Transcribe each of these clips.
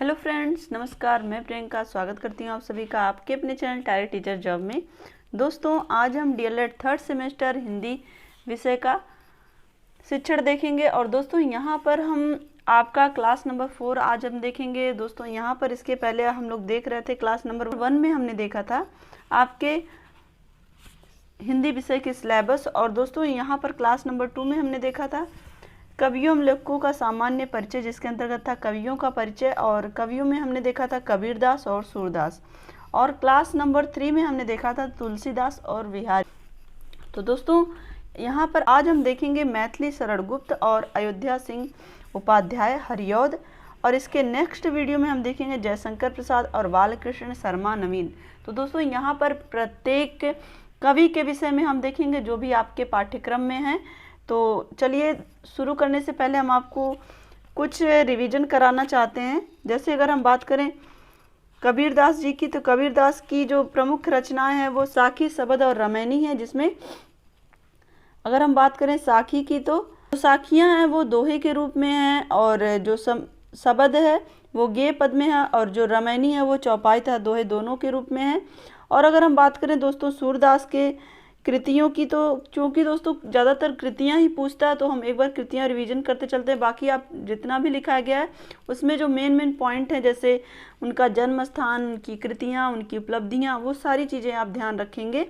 Hello friends, नमस्कार। मैं प्रियंका स्वागत करती हूँ आप सभी का आपके अपने चैनल टायर टीचर जॉब में। दोस्तों, आज हम डीएलएड थर्ड सेमेस्टर हिंदी विषय का शिक्षण देखेंगे। और दोस्तों, यहाँ पर हम आपका क्लास नंबर 4 आज हम देखेंगे। दोस्तों, यहाँ पर इसके पहले हम लोग देख रहे थे क्लास नंबर 1 में हमने देखा था आपके हिंदी विषय के सिलेबस। और दोस्तों, यहाँ पर क्लास नंबर 2 में हमने देखा था कवियों लेखकों का सामान्य परिचय, जिसके अंतर्गत था कवियों का परिचय। और कवियों में हमने देखा था कबीरदास और सूरदास। और क्लास नंबर 3 में हमने देखा था तुलसीदास और बिहारी। तो दोस्तों, यहाँ पर आज हम देखेंगे मैथिली शरण गुप्त और अयोध्या सिंह उपाध्याय हरिऔध। और इसके नेक्स्ट वीडियो में हम देखेंगे जयशंकर प्रसाद और बालकृष्ण शर्मा नवीन। तो दोस्तों, यहाँ पर प्रत्येक कवि के विषय में हम देखेंगे जो भी आपके पाठ्यक्रम में है। तो चलिए, शुरू करने से पहले हम आपको कुछ रिवीजन कराना चाहते हैं। जैसे अगर हम बात करें कबीरदास जी की, तो कबीरदास की जो प्रमुख रचनाएं हैं वो साखी, शबद और रामायणी है। जिसमें अगर हम बात करें साखी की, तो जो साखियाँ हैं वो दोहे के रूप में हैं, और जो शबद है वो गेय पद में है, और जो रामायणी है वो चौपाई तथा दोहे दोनों के रूप में है। और अगर हम बात करें दोस्तों सूरदास के कृतियों की, तो चूँकि दोस्तों ज़्यादातर कृतियाँ ही पूछता है, तो हम एक बार कृतियाँ रिवीजन करते चलते हैं। बाकी आप जितना भी लिखा गया है उसमें जो मेन पॉइंट है, जैसे उनका जन्म स्थान, उनकी कृतियाँ, उनकी उपलब्धियाँ, वो सारी चीज़ें आप ध्यान रखेंगे।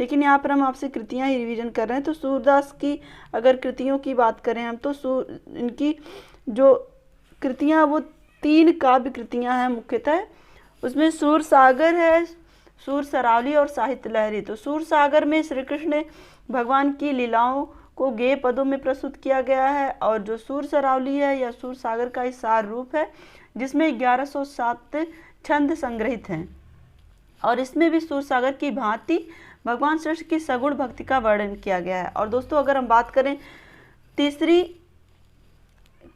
लेकिन यहाँ पर हम आपसे कृतियाँ ही रिवीजन कर रहे हैं। तो सूरदास की अगर कृतियों की बात करें हम, तो इनकी जो कृतियाँ वो 3 काव्य कृतियाँ हैं मुख्यतः। उसमें सूरसागर है, सूर सरावली और साहित्य लहरी। तो सूर सागर में श्री कृष्ण भगवान की लीलाओं को गेय पदों में प्रस्तुत किया गया है। और जो सूर सरावली है या सूर सागर का एक सार रूप है, जिसमें 1107 छंद संग्रहित हैं। और इसमें भी सूर सागर की भांति भगवान कृष्ण की सगुण भक्ति का वर्णन किया गया है। और दोस्तों, अगर हम बात करें तीसरी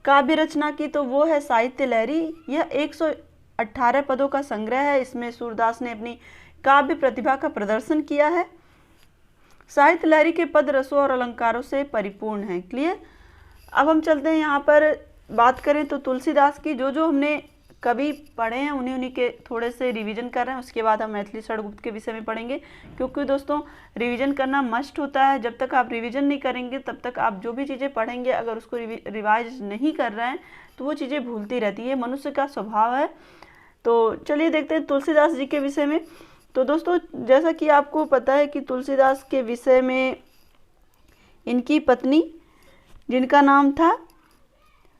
काव्य रचना की, तो वो है साहित्य लहरी। यह 118 पदों का संग्रह है। इसमें सूरदास ने अपनी काव्य प्रतिभा का प्रदर्शन किया है। साहित्य लहरी के पद रसों और अलंकारों से परिपूर्ण हैं। क्लियर। अब हम चलते हैं, यहाँ पर बात करें तो तुलसीदास की जो हमने कवि पढ़े हैं उन्हीं के थोड़े से रिवीजन कर रहे हैं। उसके बाद हम मैथिली शरण गुप्त के विषय में पढ़ेंगे, क्योंकि दोस्तों रिवीजन करना मस्ट होता है। जब तक आप रिवीजन नहीं करेंगे तब तक आप जो भी चीज़ें पढ़ेंगे, अगर उसको रिवाइज नहीं कर रहे हैं तो वो चीज़ें भूलती रहती है। मनुष्य का स्वभाव है। तो चलिए देखते हैं तुलसीदास जी के विषय में। तो दोस्तों, जैसा कि आपको पता है कि तुलसीदास के विषय में इनकी पत्नी, जिनका नाम था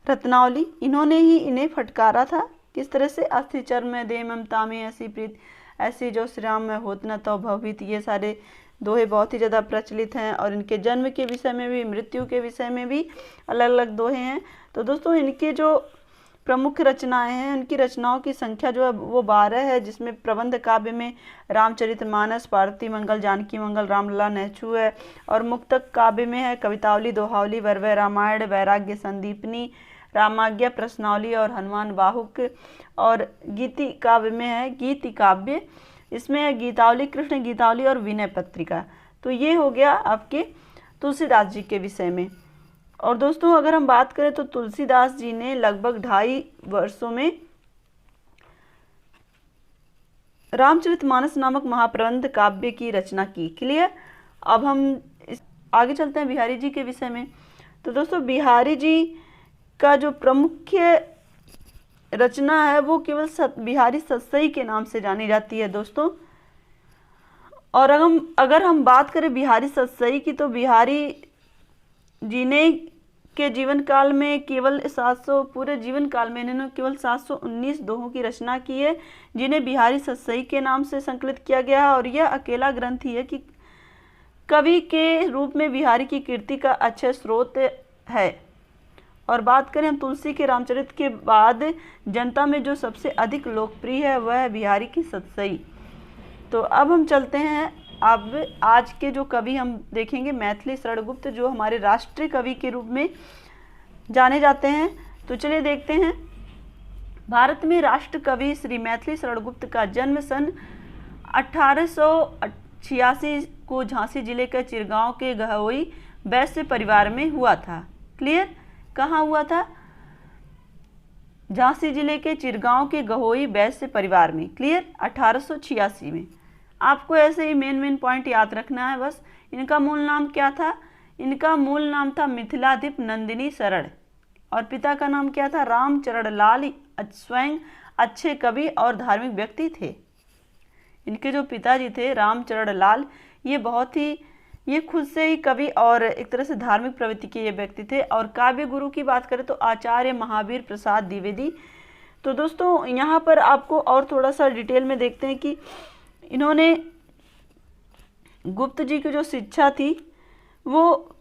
रत्नावली, इन्होंने ही इन्हें फटकारा था। किस तरह से? अस्थि चर्म दे ममता में ऐसी प्रीत, ऐसी जो श्री राम में होत न तो भवित। ये सारे दोहे बहुत ही ज़्यादा प्रचलित हैं। और इनके जन्म के विषय में भी, मृत्यु के विषय में भी अलग अलग दोहे हैं। तो दोस्तों, इनके जो प्रमुख रचनाएं हैं, उनकी रचनाओं की संख्या जो है वो 12 है। जिसमें प्रबंध काव्य में रामचरितमानस, पार्वती मंगल, जानकी मंगल, रामलला, नैछू है। और मुक्तक काव्य में है कवितावली, दोहावली, वरवय रामायण, वैराग्य संदीपनी, रामाज्ञा, प्रश्नावली और हनुमान बाहुक। और गीति काव्य में है गीति काव्य। इसमें है गीतावली, कृष्ण गीतावली और विनय पत्रिका। तो ये हो गया आपके तुलसीदास जी के विषय में। और दोस्तों, अगर हम बात करें तो तुलसीदास जी ने लगभग 2.5 वर्षों में रामचरितमानस नामक महाप्रबंध काव्य की रचना की। क्लियर। अब हम आगे चलते हैं बिहारी जी के विषय में। तो दोस्तों, बिहारी जी का जो प्रमुख रचना है वो केवल बिहारी सतसई के नाम से जानी जाती है दोस्तों। और अगर हम बात करें बिहारी सतसई की, तो बिहारी जी ने के जीवन काल में केवल 700, पूरे जीवन काल में इन्होंने केवल 719 दोहों की रचना की है, जिन्हें बिहारी सतसई के नाम से संकलित किया गया है। और यह अकेला ग्रंथ ही है कि कवि के रूप में बिहारी की कीर्ति का अच्छे स्रोत है। और बात करें हम तुलसी के रामचरित के बाद जनता में जो सबसे अधिक लोकप्रिय है वह है बिहारी की सतसई। तो अब हम चलते हैं, अब आज के जो कवि हम देखेंगे मैथिली शरण गुप्त, जो हमारे राष्ट्रीय कवि के रूप में जाने जाते हैं। तो चलिए देखते हैं। भारत में राष्ट्र कवि श्री मैथिली शरण गुप्त का जन्म सन 1886 को झांसी जिले के चिरगांव के गहवई वैश्य परिवार में हुआ था। क्लियर। कहाँ हुआ था? झांसी जिले के चिरगांव के गहोई वैश्य परिवार में। क्लियर। 1886 में। आपको ऐसे ही मेन पॉइंट याद रखना है बस। इनका मूल नाम क्या था? इनका मूल नाम था मिथिलाधिप नंदिनी शरण, और पिता का नाम क्या था? रामचरण लाल। स्वयं अच्छे कवि और धार्मिक व्यक्ति थे। इनके जो पिताजी थे रामचरण लाल, ये खुद से ही कवि और एक तरह से धार्मिक प्रवृत्ति के ये व्यक्ति थे। और काव्य गुरु की बात करें तो आचार्य महावीर प्रसाद द्विवेदी। तो दोस्तों यहाँ पर आपको और थोड़ा सा डिटेल में देखते हैं कि इन्होंने गुप्त जी की जो शिक्षा थी, वो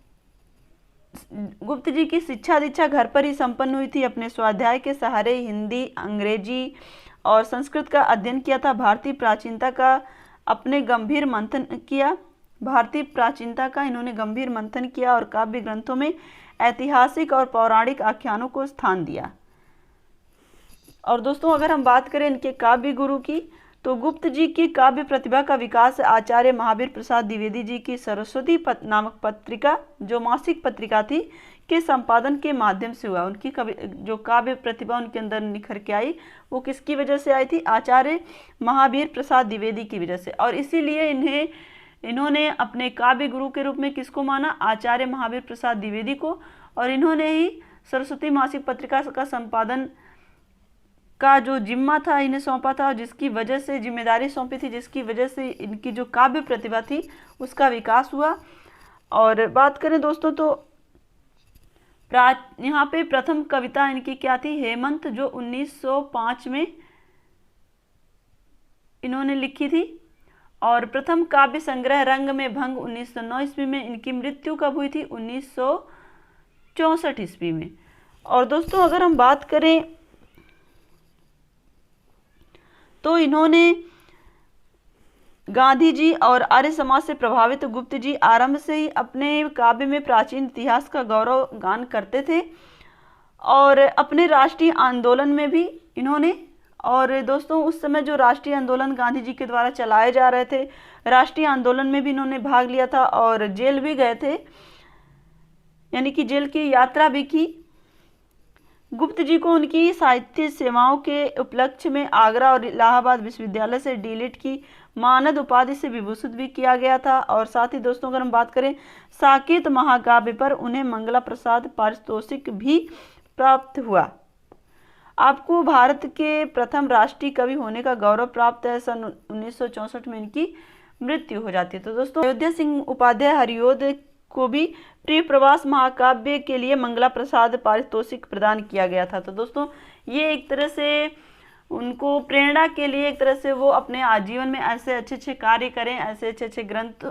गुप्त जी की शिक्षा दीक्षा घर पर ही संपन्न हुई थी। अपने स्वाध्याय के सहारे हिंदी, अंग्रेजी और संस्कृत का अध्ययन किया था। भारतीय प्राचीनता का इन्होंने गंभीर मंथन किया और काव्य ग्रंथों में ऐतिहासिक और पौराणिक आख्यानों को स्थान दिया। और दोस्तों अगर हम बात करें इनके काव्य गुरु की, तो गुप्त जी की काव्य प्रतिभा का विकास आचार्य महावीर प्रसाद द्विवेदी जी की सरस्वती नामक पत्रिका, जो मासिक पत्रिका थी, के संपादन के माध्यम से हुआ। उनकी जो काव्य प्रतिभा उनके अंदर निखर के आई, वो किसकी वजह से आई थी? आचार्य महावीर प्रसाद द्विवेदी की वजह से। और इसीलिए इन्होंने अपने काव्य गुरु के रूप में किसको माना? आचार्य महावीर प्रसाद द्विवेदी को। और इन्होंने ही सरस्वती मासिक पत्रिका का संपादन का जो जिम्मा था इन्हें सौंपा था, जिसकी वजह से जिम्मेदारी सौंपी थी, जिसकी वजह से इनकी जो काव्य प्रतिभा थी उसका विकास हुआ। और बात करें दोस्तों तो यहाँ पे प्रथम कविता इनकी क्या थी? हेमंत, जो 1905 में इन्होंने लिखी थी। और प्रथम काव्य संग्रह रंग में भंग 1909 ईस्वी में। इनकी मृत्यु कब हुई थी? 1964 ईस्वी में। और दोस्तों अगर हम बात करें तो इन्होंने गांधी जी और आर्य समाज से प्रभावित गुप्त जी आरंभ से ही अपने काव्य में प्राचीन इतिहास का गौरव गान करते थे। और अपने राष्ट्रीय आंदोलन में भी इन्होंने, और दोस्तों उस समय जो राष्ट्रीय आंदोलन गांधी जी के द्वारा चलाए जा रहे थे, राष्ट्रीय आंदोलन में भी इन्होंने भाग लिया था और जेल भी गए थे, यानी कि जेल की यात्रा भी की। गुप्त जी को उनकी साहित्य सेवाओं के उपलक्ष्य में आगरा और इलाहाबाद विश्वविद्यालय से डीलिट की मानद उपाधि से विभूषित भी किया गया था। और साथ ही दोस्तों अगर हम बात करें साकेत महाकाव्य पर उन्हें मंगला प्रसाद पारितोषिक भी प्राप्त हुआ। आपको भारत के प्रथम राष्ट्रीय कवि होने का गौरव प्राप्त है। सन 1964 में इनकी मृत्यु हो जाती है। तो दोस्तों अयोध्या सिंह उपाध्याय हरिओद को भी प्रिय प्रवास महाकाव्य के लिए मंगला प्रसाद पारितोषिक प्रदान किया गया था। तो दोस्तों ये एक तरह से उनको प्रेरणा के लिए, एक तरह से वो अपने आजीवन में ऐसे अच्छे कार्य करें, ऐसे अच्छे ग्रंथ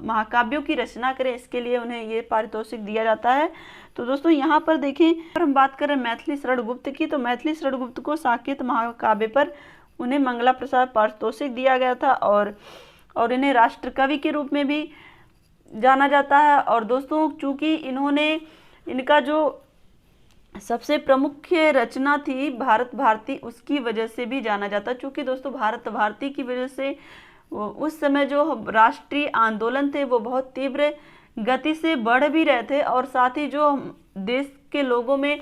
महाकाव्यों की रचना करें, इसके लिए उन्हें ये पारितोषिक दिया जाता है। तो दोस्तों यहाँ पर देखें, अगर हम बात करें मैथिली शरण गुप्त की, तो मैथिली शरण गुप्त को साकेत महाकाव्य पर उन्हें मंगला प्रसाद पारितोषिक दिया गया था और इन्हें राष्ट्र कवि के रूप में भी जाना जाता है। और दोस्तों चूंकि इनका जो सबसे प्रमुख रचना थी भारत भारती, उसकी वजह से भी जाना जाता। चूंकि दोस्तों भारत भारती की वजह से उस समय जो राष्ट्रीय आंदोलन थे वो बहुत तीव्र गति से बढ़ भी रहे थे, और साथ ही जो देश के लोगों में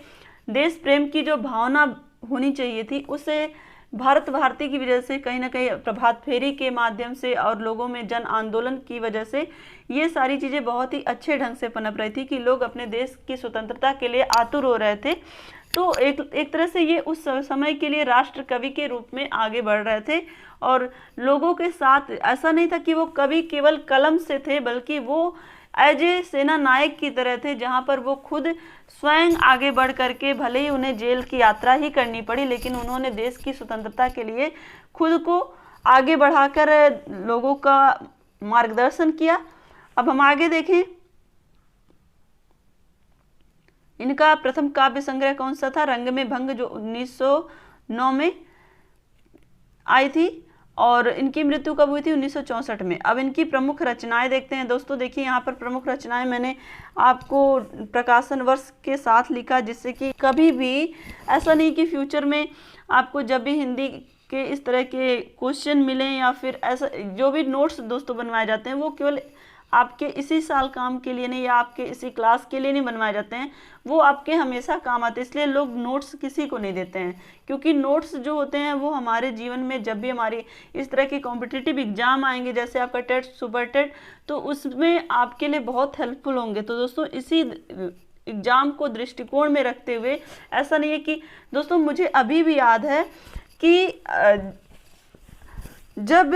देश प्रेम की जो भावना होनी चाहिए थी, उसे भारत भारती की वजह से कहीं ना कहीं प्रभात फेरी के माध्यम से और लोगों में जन आंदोलन की वजह से ये सारी चीज़ें बहुत ही अच्छे ढंग से पनप रही थी कि लोग अपने देश की स्वतंत्रता के लिए आतुर हो रहे थे। तो एक तरह से ये उस समय के लिए राष्ट्र कवि के रूप में आगे बढ़ रहे थे, और लोगों के साथ ऐसा नहीं था कि वो कवि केवल कलम से थे, बल्कि वो एज ए सेना नायक की तरह थे, जहाँ पर वो खुद स्वयं आगे बढ़ करके, भले ही उन्हें जेल की यात्रा ही करनी पड़ी, लेकिन उन्होंने देश की स्वतंत्रता के लिए खुद को आगे बढ़ाकर लोगों का मार्गदर्शन किया। अब हम आगे देखें, इनका प्रथम काव्य संग्रह कौन सा था? रंग में भंग, जो 1909 में आई थी, और इनकी मृत्यु कब हुई थी? 1964 में। अब इनकी प्रमुख रचनाएं देखते हैं। दोस्तों देखिए यहाँ पर प्रमुख रचनाएं मैंने आपको प्रकाशन वर्ष के साथ लिखा, जिससे कि कभी भी ऐसा नहीं कि फ्यूचर में आपको जब भी हिंदी के इस तरह के क्वेश्चन मिलें या फिर ऐसा जो भी नोट्स दोस्तों बनवाए जाते हैं, वो केवल आपके इसी साल काम के लिए नहीं या आपके इसी क्लास के लिए नहीं बनवाए जाते हैं, वो आपके हमेशा काम आते हैं। इसलिए लोग नोट्स किसी को नहीं देते हैं, क्योंकि नोट्स जो होते हैं वो हमारे जीवन में जब भी हमारी इस तरह के कॉम्पिटिटिव एग्जाम आएंगे, जैसे आपका टेट, सुपर टेट, तो उसमें आपके लिए बहुत हेल्पफुल होंगे। तो दोस्तों इसी एग्जाम को दृष्टिकोण में रखते हुए, ऐसा नहीं है कि दोस्तों मुझे अभी भी याद है कि जब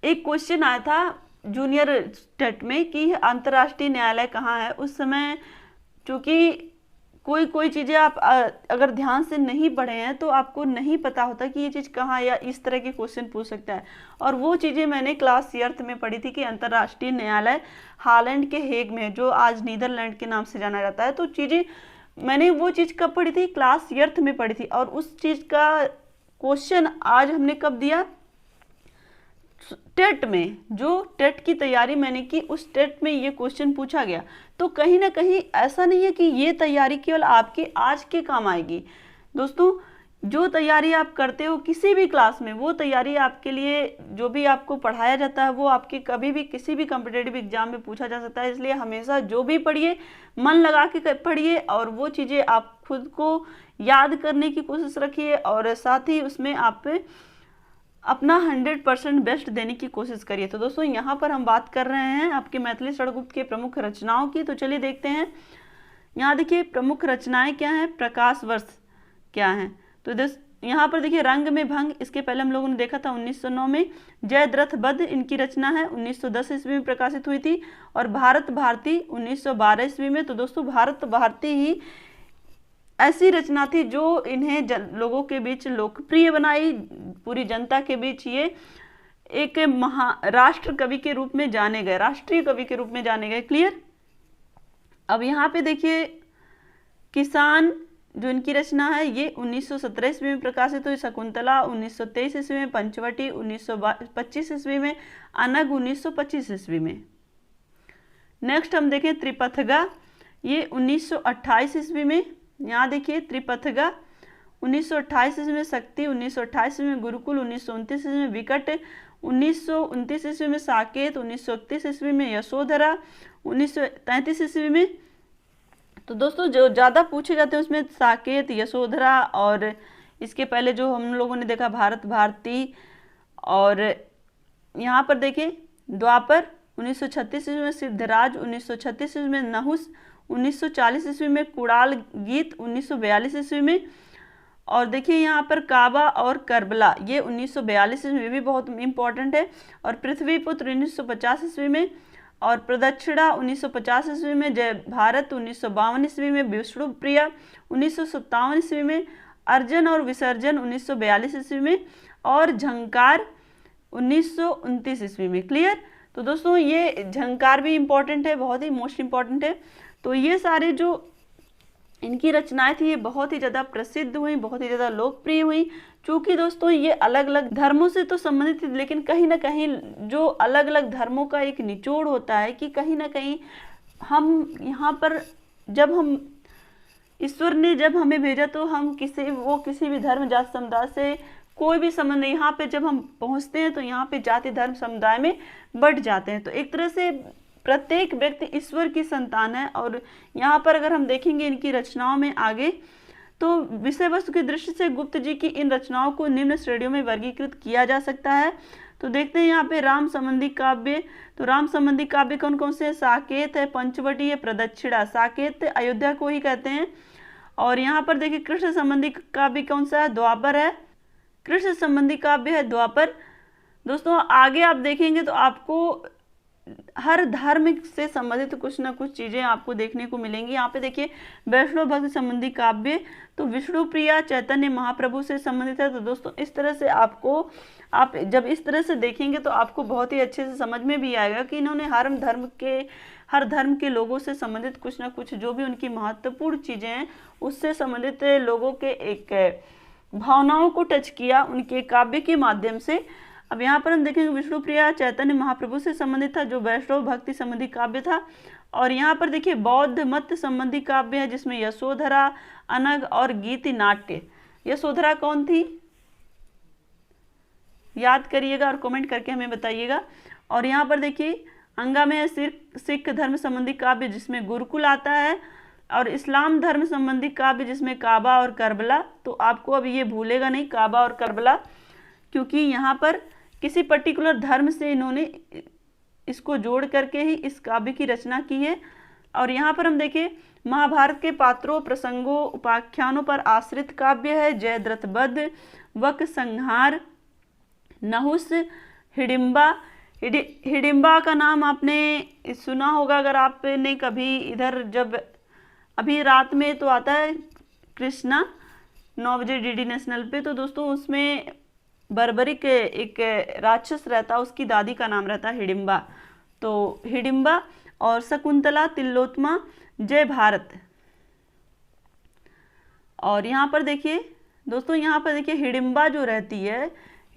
एक क्वेश्चन आया था जूनियर टेट में कि अंतर्राष्ट्रीय न्यायालय कहाँ है, उस समय चूंकि कोई चीज़ें आप अगर ध्यान से नहीं पढ़े हैं तो आपको नहीं पता होता कि ये चीज़ कहाँ है, या इस तरह के क्वेश्चन पूछ सकता है। और वो चीज़ें मैंने क्लास ईयर्थ में पढ़ी थी कि अंतर्राष्ट्रीय न्यायालय हालैंड के हेग में, जो आज नीदरलैंड के नाम से जाना जाता है। तो चीज़ें मैंने वो चीज़ कब पढ़ी थी, क्लास ईयर्थ में पढ़ी थी, और उस चीज़ का क्वेश्चन आज हमने कब दिया, टेट में। जो टेट की तैयारी मैंने की, उस टेट में ये क्वेश्चन पूछा गया। तो कहीं ना कहीं ऐसा नहीं है कि ये तैयारी केवल आपके आज के काम आएगी। दोस्तों जो तैयारी आप करते हो किसी भी क्लास में, वो तैयारी आपके लिए, जो भी आपको पढ़ाया जाता है वो आपके कभी भी किसी भी कॉम्पिटिटिव एग्जाम में पूछा जा सकता है। इसलिए हमेशा जो भी पढ़िए मन लगा के पढ़िए, और वो चीज़ें आप खुद को याद करने की कोशिश रखिए, और साथ ही उसमें आप अपना 100% बेस्ट देने की कोशिश करिए। तो दोस्तों यहाँ पर हम बात कर रहे हैं आपके मैथिली षड्गुप्त के प्रमुख रचनाओं की। तो चलिए देखते हैं, यहाँ देखिए प्रमुख रचनाएं क्या हैं, प्रकाश वर्ष क्या हैं। तो यहाँ पर देखिए रंग में भंग, इसके पहले हम लोगों ने देखा था 1909 में। जयद्रथ बद्ध इनकी रचना है, 1910 ईस्वी में प्रकाशित हुई थी। और भारत भारती 1912 ईस्वी में। तो दोस्तों भारत भारती ही ऐसी रचना थी जो इन्हें लोगों के बीच लोकप्रिय बनाई, पूरी जनता के बीच ये एक राष्ट्र कवि के रूप में जाने गए, राष्ट्रीय कवि के रूप में जाने गए। क्लियर। अब यहाँ पे देखिए किसान जो इनकी रचना है ये 1917 ईस्वी में प्रकाशित हुई। शकुंतला 1923 ईस्वी में। पंचवटी 1925 ईस्वी में। अनग 1925 ईस्वी में। नेक्स्ट हम देखें त्रिपथगा, ये 1928 ईस्वी में। यहाँ देखिए त्रिपथगा 1928 ईस्वी में। शक्ति 1928 ईस्वी में। गुरुकुल 1929 ईस्वी में। विकट 1929 ईस्वी में। साकेत 1931 ईस्वी में। यशोधरा 1933 ईस्वी में। तो दोस्तों जो ज़्यादा पूछे जाते हैं उसमें साकेत, यशोधरा, और इसके पहले जो हम लोगों ने देखा भारत भारती। और यहाँ पर देखिए द्वापर 1936 ईस्वी में। सिद्धराज 1936 ईस्वी में। नहुस 1940 ईस्वी में। कुड़ाल गीत 1942 ईस्वी में। और देखिए यहाँ पर काबा और करबला ये 1942 ईस्वी में भी बहुत इंपॉर्टेंट है। और पृथ्वीपुत्र 1950 ईस्वी में। और प्रदक्षिणा 1950 ईस्वी में। जय भारत 1952 ईस्वी में। विष्णुप्रिया 1957 ईस्वी में। अर्जन और विसर्जन 1942 ईस्वी में। और झंकार 1929 ईस्वी में। क्लियर। तो दोस्तों ये झंकार भी इम्पॉर्टेंट है, बहुत ही मोस्ट इम्पॉर्टेंट है। तो ये सारे जो इनकी रचनाएं थी ये बहुत ही ज़्यादा प्रसिद्ध हुई, बहुत ही ज़्यादा लोकप्रिय हुई। चूँकि दोस्तों ये अलग अलग धर्मों से तो संबंधित थी, लेकिन कहीं ना कहीं जो अलग अलग धर्मों का एक निचोड़ होता है कि कहीं ना कहीं हम यहाँ पर जब हम ईश्वर ने जब हमें भेजा तो हम किसी भी धर्म जाति समुदाय से कोई भी संबंध नहीं। यहाँ पे जब हम पहुँचते हैं तो यहाँ पे जाति धर्म समुदाय में बढ़ जाते हैं। तो एक तरह से प्रत्येक व्यक्ति ईश्वर की संतान है। और यहाँ पर अगर हम देखेंगे इनकी रचनाओं में आगे, तो विषय वस्तु की दृष्टि से गुप्त जी की इन रचनाओं को निम्न श्रेणियों में वर्गीकृत किया जा सकता है। तो देखते हैं यहाँ पे राम संबंधी काव्य। तो राम संबंधी काव्य कौन कौन से हैं? साकेत है, पंचवटी है, प्रदक्षिणा। साकेत अयोध्या को ही कहते हैं। और यहाँ पर देखिए कृष्ण संबंधी काव्य कौन सा है? द्वापर है। कृष्ण संबंधी काव्य है द्वापर। दोस्तों आगे आप देखेंगे तो आपको हर धर्म से संबंधित कुछ ना कुछ चीजें आपको देखने को मिलेंगी। यहाँ पे देखिए वैष्णव भक्ति संबंधी काव्य, तो विष्णु प्रिया चैतन्य महाप्रभु से संबंधित है। तो दोस्तों इस तरह से आप जब इस तरह से देखेंगे तो आपको बहुत ही अच्छे से समझ में भी आएगा कि इन्होंने हर धर्म के लोगों से संबंधित कुछ ना कुछ जो भी उनकी महत्वपूर्ण चीजें हैं उससे संबंधित लोगों के एक भावनाओं को टच किया उनके काव्य के माध्यम से। अब यहाँ पर हम देखेंगे विष्णुप्रिया चैतन्य महाप्रभु से संबंधित था, जो वैष्णव भक्ति संबंधी काव्य था। और यहाँ पर देखिए बौद्ध मत संबंधी काव्य है, जिसमें यशोधरा, अनग और गीति नाट्य। यशोधरा कौन थी? याद करिएगा और कमेंट करके हमें बताइएगा। और यहाँ पर देखिए अंगा में सिख धर्म संबंधी काव्य जिसमें गुरुकुल आता है, और इस्लाम धर्म संबंधी काव्य जिसमें काबा और करबला। तो आपको अब ये भूलेगा नहीं काबा और करबला, क्योंकि यहाँ पर किसी पर्टिकुलर धर्म से इन्होंने इसको जोड़ करके ही इस काव्य की रचना की है। और यहाँ पर हम देखें महाभारत के पात्रों, प्रसंगों, उपाख्यानों पर आश्रित काव्य है। जयद्रथ वध, वक संहार, नहुस, हिडिंबा। हिडिंबा का नाम आपने सुना होगा अगर आपने कभी इधर, जब अभी रात में तो आता है कृष्णा 9 बजे डीडी नेशनल पे, तो दोस्तों उसमें बर्बरिक एक राक्षस रहता, उसकी दादी का नाम रहता हिडिंबा। तो हिडिंबा और शकुंतला, तिलोत्तमा, जय भारत। और यहाँ पर देखिए दोस्तों, यहाँ पर देखिए हिडिंबा जो रहती है,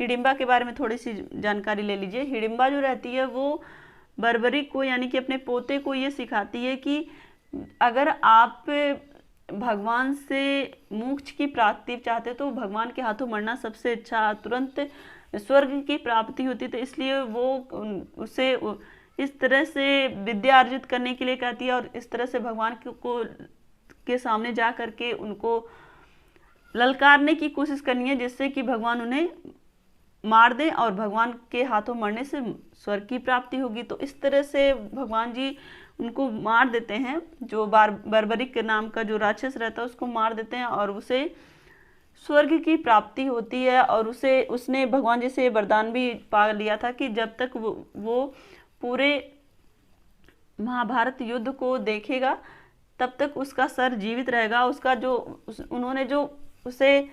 हिडिंबा के बारे में थोड़ी सी जानकारी ले लीजिए। हिडिंबा जो रहती है वो बर्बरिक को यानी कि अपने पोते को ये सिखाती है कि अगर आप भगवान से मोक्ष की प्राप्ति चाहते तो भगवान के हाथों मरना सबसे अच्छा, तुरंत स्वर्ग की प्राप्ति होती। तो इसलिए वो उसे इस तरह से विद्या अर्जित करने के लिए कहती है, और इस तरह से भगवान के सामने जा करके उनको ललकारने की कोशिश करनी है, जिससे कि भगवान उन्हें मार दें और भगवान के हाथों मरने से स्वर्ग की प्राप्ति होगी। तो इस तरह से भगवान जी उनको मार देते हैं, जो बर्बरिक नाम का जो राक्षस रहता है उसको मार देते हैं, और उसे स्वर्ग की प्राप्ति होती है। और उसने भगवान जी से वरदान भी पा लिया था कि जब तक वो पूरे महाभारत युद्ध को देखेगा तब तक उसका सर जीवित रहेगा। उसका जो उन्होंने जो उसे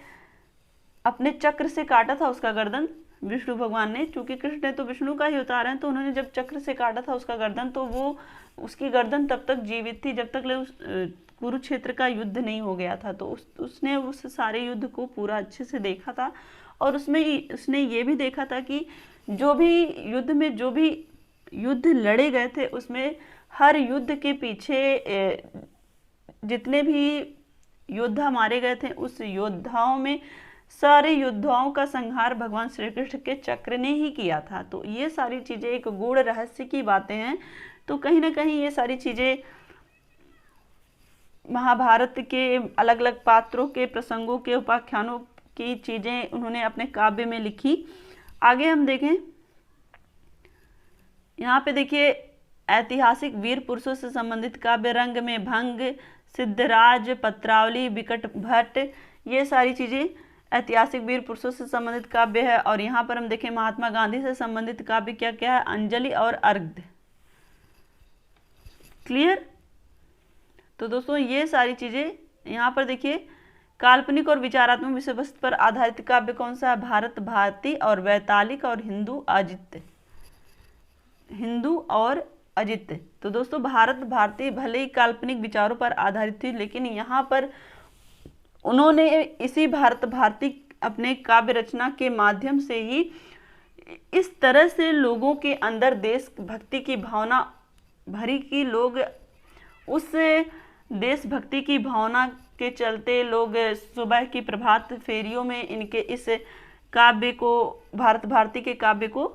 अपने चक्र से काटा था उसका गर्दन, विष्णु भगवान ने, चूंकि कृष्ण ने तो विष्णु का ही अवतार है, तो उन्होंने जब चक्र से काटा था उसका गर्दन, तो वो उसकी गर्दन तब तक जीवित थी जब तक कुरुक्षेत्र का युद्ध नहीं हो गया था। तो उसने उस सारे युद्ध को पूरा अच्छे से देखा था, और उसने ये भी देखा था कि जो भी युद्ध में जो भी युद्ध लड़े गए थे उसमें हर युद्ध के पीछे जितने भी योद्धा मारे गए थे उस योद्धाओं में सारे योद्धाओं का संहार भगवान श्री कृष्ण के चक्र ने ही किया था। तो ये सारी चीजें एक गूढ़ रहस्य की बातें हैं। तो कहीं ना कहीं ये सारी चीजें महाभारत के अलग अलग पात्रों के, प्रसंगों के, उपाख्यानों की चीजें उन्होंने अपने काव्य में लिखी। आगे हम देखें, यहाँ पे देखिए ऐतिहासिक वीर पुरुषों से संबंधित काव्य, रंग में भंग, सिद्धराज, पत्रावली, विकट भट्ट, ये सारी चीजें ऐतिहासिक वीर पुरुषों से संबंधित काव्य है। और यहाँ पर हम देखें महात्मा गांधी से संबंधित काव्य क्या क्या है, अंजलि और अर्घ। क्लियर? तो दोस्तों ये सारी चीजें यहाँ पर देखिए। काल्पनिक और विचारात्मक विषय वस्तु पर आधारित काव्य कौन सा है, भारत भारती और वैतालिक और हिंदू और अजित। तो दोस्तों भारत भारती भले ही काल्पनिक विचारों पर आधारित थी, लेकिन यहाँ पर उन्होंने इसी भारत भारती अपने काव्य रचना के माध्यम से ही इस तरह से लोगों के अंदर देशभक्ति की भावना भरी कि लोग उस देशभक्ति की भावना के चलते लोग सुबह की प्रभात फेरियों में इनके इस काव्य को, भारत भारती के काव्य को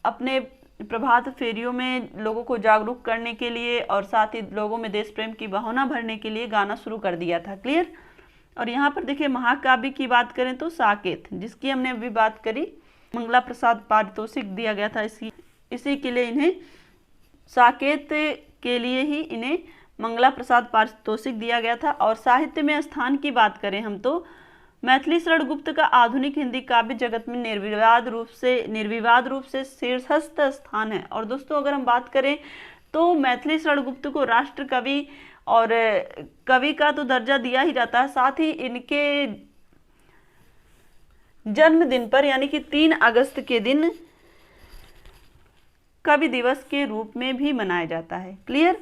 अपने प्रभात फेरियों में लोगों को जागरूक करने के लिए और साथ ही लोगों में देश प्रेम की भावना भरने के लिए गाना शुरू कर दिया था। क्लियर? और यहाँ पर देखिए महाकाव्य की बात करें तो साकेत, जिसकी हमने अभी बात करी, मंगला प्रसाद पारितोषिक दिया गया था इसी के लिए इन्हें, साकेत के लिए ही इन्हें मंगला प्रसाद पारितोषिक दिया गया था। और साहित्य में स्थान की बात करें हम तो मैथिली शरण गुप्त का आधुनिक हिंदी काव्य जगत में निर्विवाद रूप से शीर्षस्थ स्थान है। और दोस्तों अगर हम बात करें तो मैथिली शरण गुप्त को राष्ट्र कवि और कवि का तो दर्जा दिया ही जाता है, साथ ही इनके जन्मदिन पर यानी कि 3 अगस्त के दिन कवि दिवस के रूप में भी मनाया जाता है। क्लियर?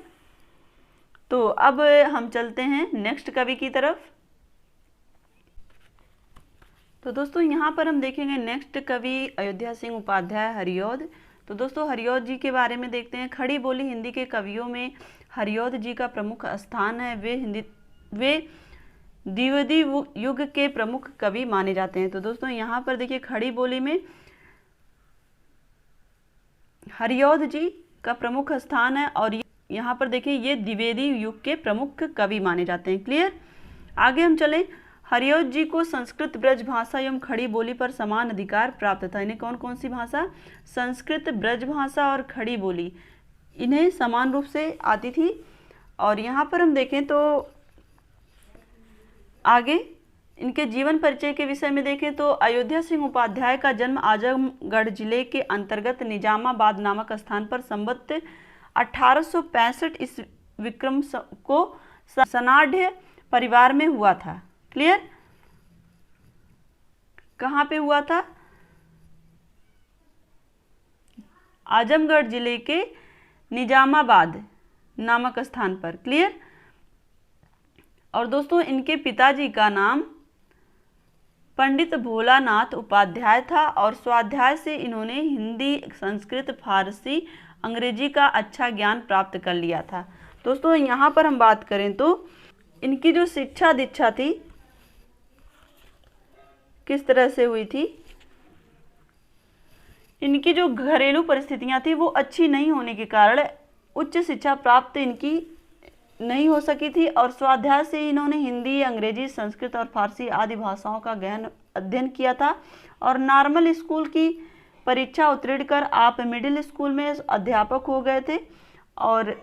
तो अब हम चलते हैं नेक्स्ट कवि की तरफ। तो दोस्तों यहाँ पर हम देखेंगे नेक्स्ट कवि अयोध्या सिंह उपाध्याय हरिऔध। तो दोस्तों हरिऔध जी के बारे में देखते हैं। खड़ी बोली हिंदी के कवियों में हरिऔध जी का प्रमुख स्थान है। वे द्विवेदी युग के प्रमुख कवि माने जाते हैं। तो दोस्तों यहाँ पर देखिए खड़ी बोली में हरिऔध जी का प्रमुख स्थान है और यहाँ पर देखिए ये द्विवेदी युग के प्रमुख कवि माने जाते हैं। क्लियर। आगे हम चलें। हरिऔध जी को संस्कृत ब्रज भाषा एवं खड़ी बोली पर समान अधिकार प्राप्त था। इन्हें कौन कौन सी भाषा? संस्कृत, ब्रज भाषा और खड़ी बोली इन्हें समान रूप से आती थी। और यहाँ पर हम देखें तो आगे इनके जीवन परिचय के विषय में देखें तो अयोध्या सिंह उपाध्याय का जन्म आजमगढ़ जिले के अंतर्गत निजामाबाद नामक स्थान पर संवत 1865 इस विक्रम को सनाढ़ परिवार में हुआ था। क्लियर। कहाँ पे हुआ था? आजमगढ़ जिले के निजामाबाद नामक स्थान पर। क्लियर। और दोस्तों इनके पिताजी का नाम पंडित भोलानाथ उपाध्याय था और स्वाध्याय से इन्होंने हिंदी, संस्कृत, फारसी, अंग्रेजी का अच्छा ज्ञान प्राप्त कर लिया था। दोस्तों यहाँ पर हम बात करें तो इनकी जो शिक्षा दीक्षा थी किस तरह से हुई थी? इनकी जो घरेलू परिस्थितियां थी वो अच्छी नहीं होने के कारण उच्च शिक्षा प्राप्त इनकी नहीं हो सकी थी और स्वाध्याय से इन्होंने हिंदी, अंग्रेजी, संस्कृत और फारसी आदि भाषाओं का गहन अध्ययन किया था। और नॉर्मल स्कूल की परीक्षा उत्तीर्ण कर आप मिडिल स्कूल में अध्यापक हो गए थे। और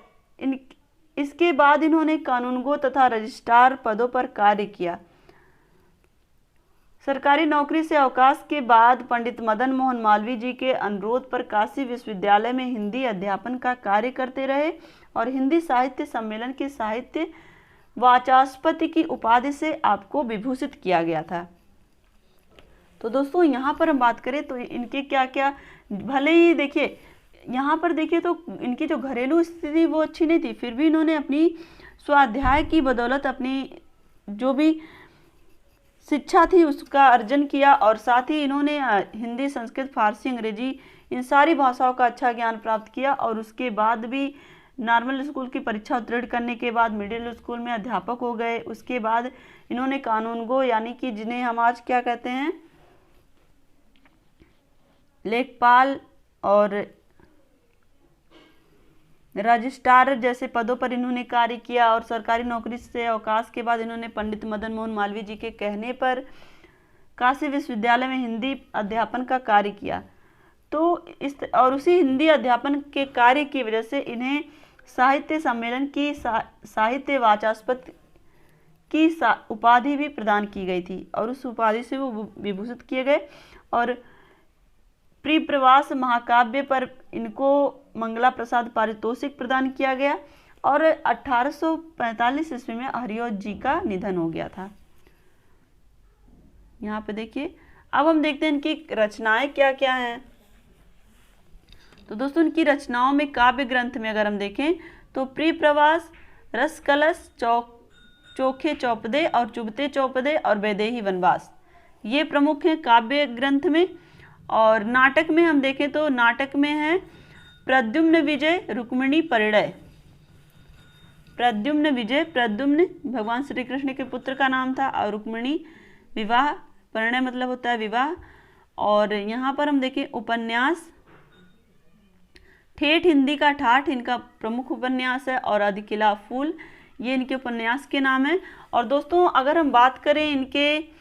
इसके बाद इन्होंने कानूनगो तथा रजिस्ट्रार पदों पर कार्य किया। सरकारी नौकरी से अवकाश के बाद पंडित मदन मोहन मालवीय जी के अनुरोध पर काशी विश्वविद्यालय में हिंदी अध्यापन का कार्य करते रहे और हिंदी साहित्य सम्मेलन के साहित्य वाचस्पति की उपाधि से आपको विभूषित किया गया था। तो दोस्तों यहाँ पर हम बात करें तो इनके क्या क्या, भले ही देखिए यहाँ पर देखिए तो इनकी जो घरेलू स्थिति वो अच्छी नहीं थी, फिर भी इन्होंने अपनी स्वाध्याय की बदौलत अपनी जो भी शिक्षा थी उसका अर्जन किया और साथ ही इन्होंने हिंदी, संस्कृत, फारसी, अंग्रेजी इन सारी भाषाओं का अच्छा ज्ञान प्राप्त किया। और उसके बाद भी नॉर्मल स्कूल की परीक्षा उत्तीर्ण करने के बाद मिडिल स्कूल में अध्यापक हो गए। उसके बाद इन्होंने कानूनगो यानी कि जिन्हें हम आज क्या कहते हैं लेखपाल और रजिस्ट्रार जैसे पदों पर इन्होंने कार्य किया। और सरकारी नौकरी से अवकाश के बाद इन्होंने पंडित मदन मोहन मालवीय जी के कहने पर काशी विश्वविद्यालय में हिंदी अध्यापन का कार्य किया। तो उसी हिंदी अध्यापन के कार्य की वजह से इन्हें साहित्य सम्मेलन की साहित्य वाचस्पति की उपाधि भी प्रदान की गई थी और उस उपाधि से वो विभूषित किए गए। और प्रियप्रवास महाकाव्य पर इनको मंगला प्रसाद पारितोषिक प्रदान किया गया और 1845 ईस्वी में हरिऔध जी का निधन हो गया था। यहाँ पे देखिए। अब हम देखते हैं इनकी रचनाएं क्या क्या हैं। तो दोस्तों इनकी रचनाओं में काव्य ग्रंथ में अगर हम देखें तो प्रियप्रवास, रस कलश, चोखे चौपदे और चुभते चौपदे और वैदेही वनवास ये प्रमुख हैं काव्य ग्रंथ में। और नाटक में हम देखें तो नाटक में है प्रद्युम्न विजय, रुक्मिणी परिणय। प्रद्युम्न विजय, प्रद्युम्न भगवान श्री कृष्ण के पुत्र का नाम था और रुक्मिणी विवाह, परिणय मतलब होता है विवाह। और यहाँ पर हम देखें उपन्यास ठेठ हिंदी का ठाठ इनका प्रमुख उपन्यास है और अधिकिला फूल ये इनके उपन्यास के नाम है। और दोस्तों अगर हम बात करें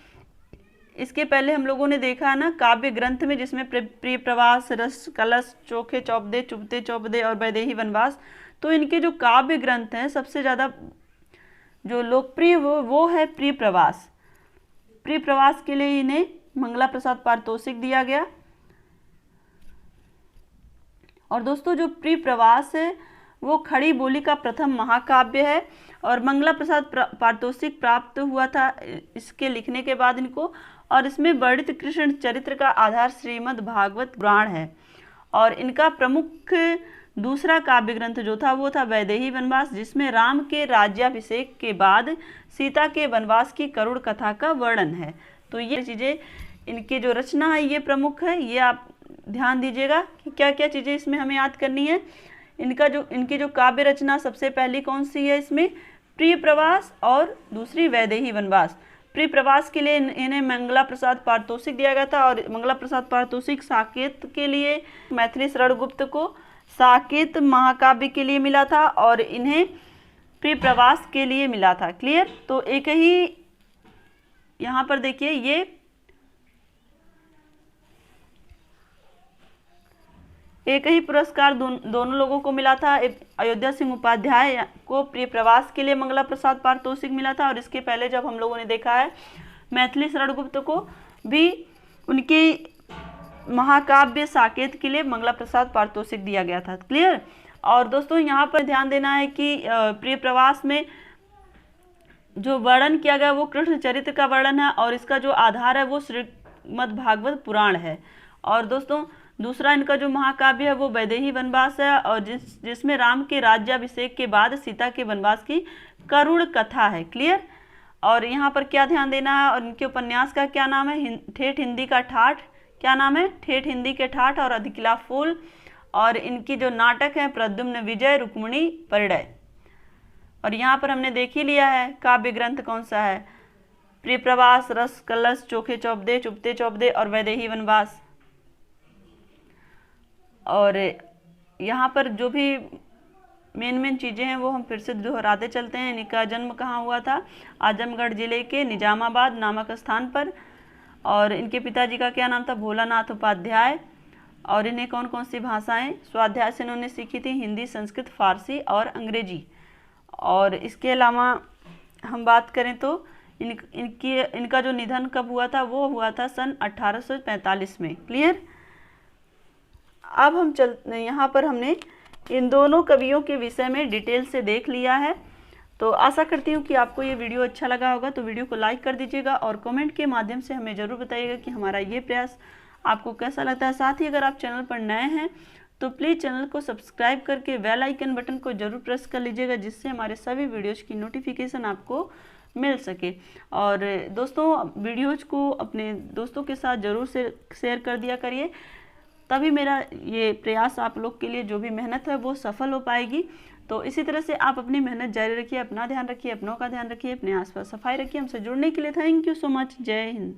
इसके पहले हम लोगों ने देखा है ना काव्य ग्रंथ में जिसमें प्रियप्रवास, रस कलश, चोखे चौपदे, चुभते चौपदे और वैदेही वनवास। तो इनके जो काव्य ग्रंथ हैं सबसे ज़्यादा जो लोकप्रिय वो है प्रियप्रवास। प्रियप्रवास के लिए इन्हें मंगला प्रसाद पारितोषिक दिया गया। और दोस्तों जो प्रियप्रवास है वो खड़ी बोली का प्रथम महाकाव्य है और मंगला प्रसाद पारितोषिक प्राप्त हुआ था इसके लिखने के बाद इनको। और इसमें वर्णित कृष्ण चरित्र का आधार श्रीमद् भागवत पुराण है। और इनका प्रमुख दूसरा काव्य ग्रंथ जो था वो था वैदेही वनवास जिसमें राम के राज्याभिषेक के बाद सीता के वनवास की करुण कथा का वर्णन है। तो ये चीज़ें इनकी जो रचना है ये प्रमुख है। ये आप ध्यान दीजिएगा कि क्या क्या चीज़ें इसमें हमें याद करनी है। इनकी जो काव्य रचना सबसे पहली कौन सी है इसमें प्रियप्रवास और दूसरी वैदेही वनवास। प्री प्रवास के लिए इन्हें मंगला प्रसाद पारितोषिक दिया गया था, और मंगला प्रसाद पारितोषिक साकेत के लिए, मैथिली शरण गुप्त को साकेत महाकाव्य के लिए मिला था, और इन्हें प्री प्रवास के लिए मिला था। क्लियर। तो एक ही यहाँ पर देखिए, ये एक ही पुरस्कार दोनों लोगों को मिला था। अयोध्या सिंह उपाध्याय को प्रिय प्रवास के लिए मंगला प्रसाद पारितोषिक मिला था, और इसके पहले जब हम लोगों ने देखा है मैथिली शरण गुप्त को भी उनकी महाकाव्य साकेत के लिए मंगला प्रसाद पारितोषिक दिया गया था। क्लियर। और दोस्तों यहाँ पर ध्यान देना है कि प्रिय प्रवास में जो वर्णन किया गया वो कृष्ण चरित्र का वर्णन है, और इसका जो आधार है वो श्रीमद् भागवत पुराण है। और दोस्तों दूसरा इनका जो महाकाव्य है वो वैदेही वनवास है, और जिसमें राम के राज्याभिषेक के बाद सीता के वनवास की करुण कथा है। क्लियर। और यहाँ पर क्या ध्यान देना है, और इनके उपन्यास का क्या नाम है, ठेठ हिंदी का ठाठ, क्या नाम है, ठेठ हिंदी के ठाठ और अधिकिला फूल। और इनकी जो नाटक है प्रद्युम्न विजय, रुक्मिणी परिणय। और यहाँ पर हमने देख ही लिया है काव्य ग्रंथ कौन सा है, प्रिय प्रवास, रस कलश, चोखे चौपदे, चुपते चौपदे और वैदेही वनवास। और यहाँ पर जो भी मेन चीज़ें हैं वो हम फिर से दोहराते चलते हैं। इनका जन्म कहाँ हुआ था, आजमगढ़ जिले के निजामाबाद नामक स्थान पर। और इनके पिताजी का क्या नाम था, भोलानाथ उपाध्याय। और इन्हें कौन कौन सी भाषाएं स्वाध्याय से इन्होंने सीखी थी, हिंदी, संस्कृत, फारसी और अंग्रेजी। और इसके अलावा हम बात करें तो इनका जो निधन कब हुआ था, वो हुआ था सन 1845 में। क्लियर। अब हम यहाँ पर हमने इन दोनों कवियों के विषय में डिटेल से देख लिया है। तो आशा करती हूँ कि आपको ये वीडियो अच्छा लगा होगा। तो वीडियो को लाइक कर दीजिएगा, और कमेंट के माध्यम से हमें ज़रूर बताइएगा कि हमारा ये प्रयास आपको कैसा लगता है। साथ ही अगर आप चैनल पर नए हैं तो प्लीज़ चैनल को सब्सक्राइब करके बेल आइकन बटन को जरूर प्रेस कर लीजिएगा, जिससे हमारे सभी वीडियोज़ की नोटिफिकेशन आपको मिल सके। और दोस्तों वीडियोज़ को अपने दोस्तों के साथ ज़रूर से शेयर कर दिया करिए, तभी मेरा ये प्रयास आप लोग के लिए जो भी मेहनत है वो सफल हो पाएगी। तो इसी तरह से आप अपनी मेहनत जारी रखिए, अपना ध्यान रखिए, अपनों का ध्यान रखिए, अपने आसपास सफाई रखिए। हमसे जुड़ने के लिए थैंक यू सो मच। जय हिंद।